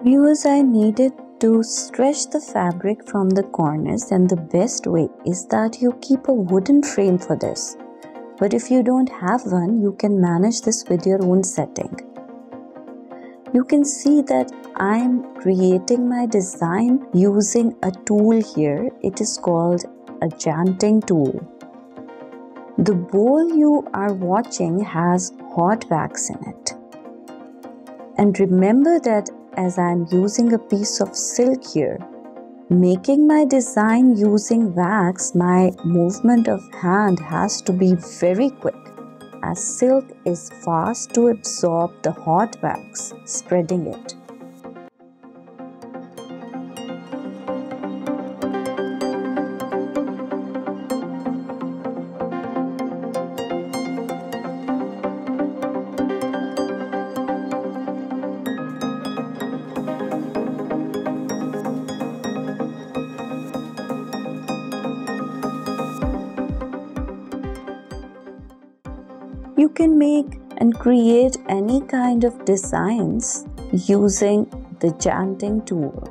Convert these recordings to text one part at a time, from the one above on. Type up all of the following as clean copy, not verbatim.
Viewers, I needed to stretch the fabric from the corners, and the best way is that you keep a wooden frame for this. But if you don't have one, you can manage this with your own setting. You can see that I'm creating my design using a tool here. It is called a Tjanting Tool. The bowl you are watching has hot wax in it. And remember that as I'm using a piece of silk here, making my design using wax, my movement of hand has to be very quick, as silk is fast to absorb the hot wax, spreading it. You can make and create any kind of designs using the Tjanting tool.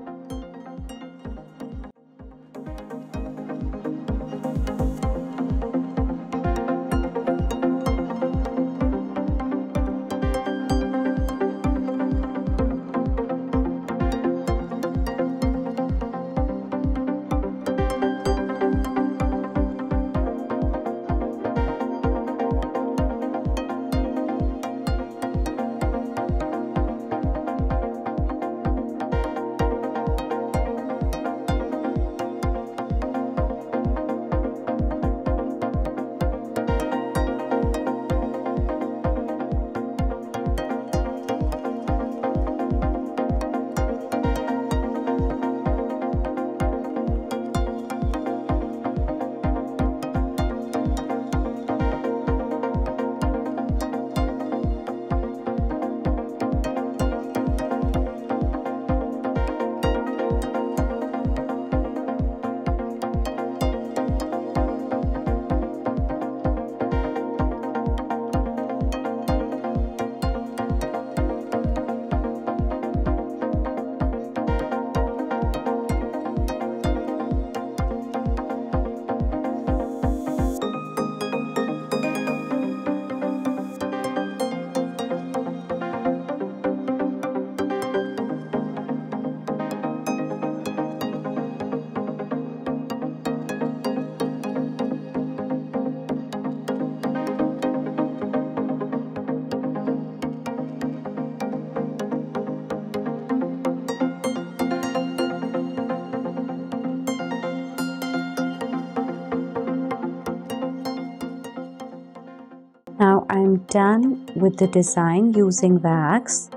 Now I'm done with the design using wax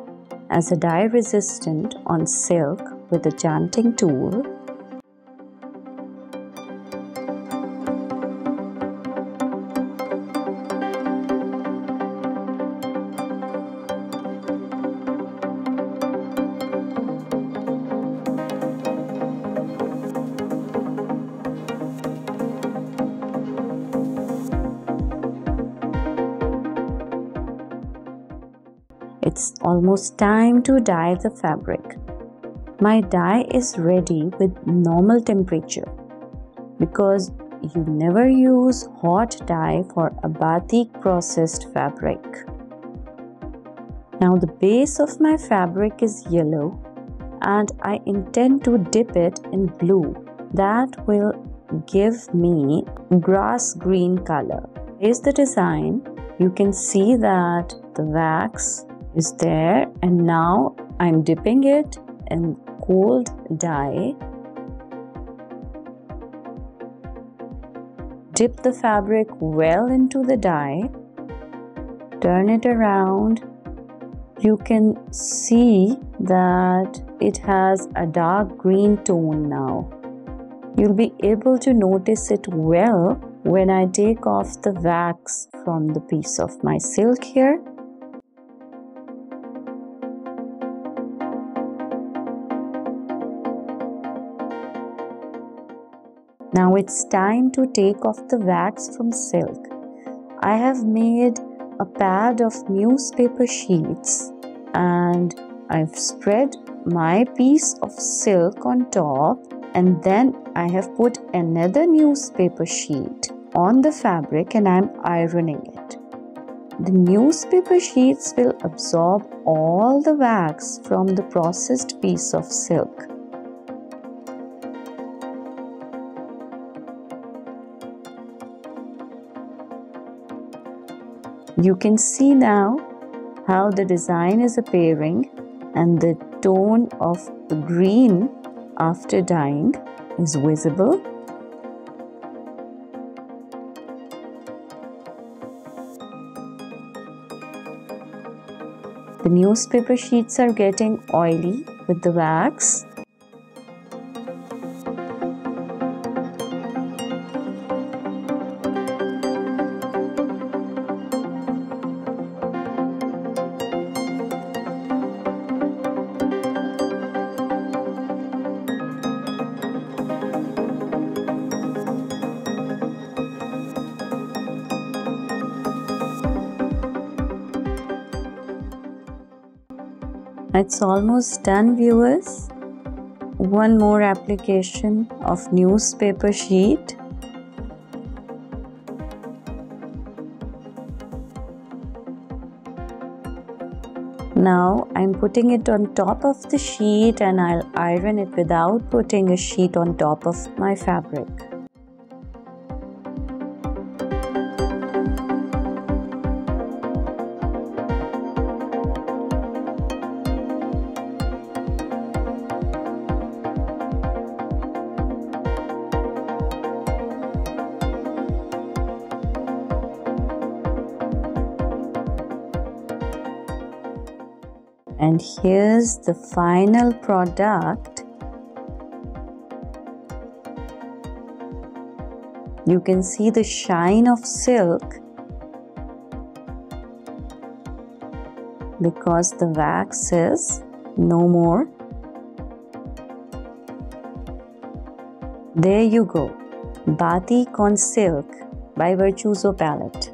as a dye resistant on silk with the Tjanting tool. It's almost time to dye the fabric. My dye is ready with normal temperature because you never use hot dye for a batik processed fabric. Now the base of my fabric is yellow and I intend to dip it in blue. That will give me grass green color. Here's the design. You can see that the wax is there, and now I'm dipping it in cold dye. Dip the fabric well into the dye, turn it around. You can see that it has a dark green tone now. You'll be able to notice it well when I take off the wax from the piece of my silk here. Now it's time to take off the wax from silk. I have made a pad of newspaper sheets and I've spread my piece of silk on top, and then I have put another newspaper sheet on the fabric and I'm ironing it. The newspaper sheets will absorb all the wax from the processed piece of silk. You can see now how the design is appearing, and the tone of the green after dyeing is visible. The newspaper sheets are getting oily with the wax. It's almost done, viewers. One more application of newspaper sheet. Now I'm putting it on top of the sheet and I'll iron it without putting a sheet on top of my fabric. And here's the final product. You can see the shine of silk because the wax is no more. There you go, Batik on silk by Virtuoso Palette.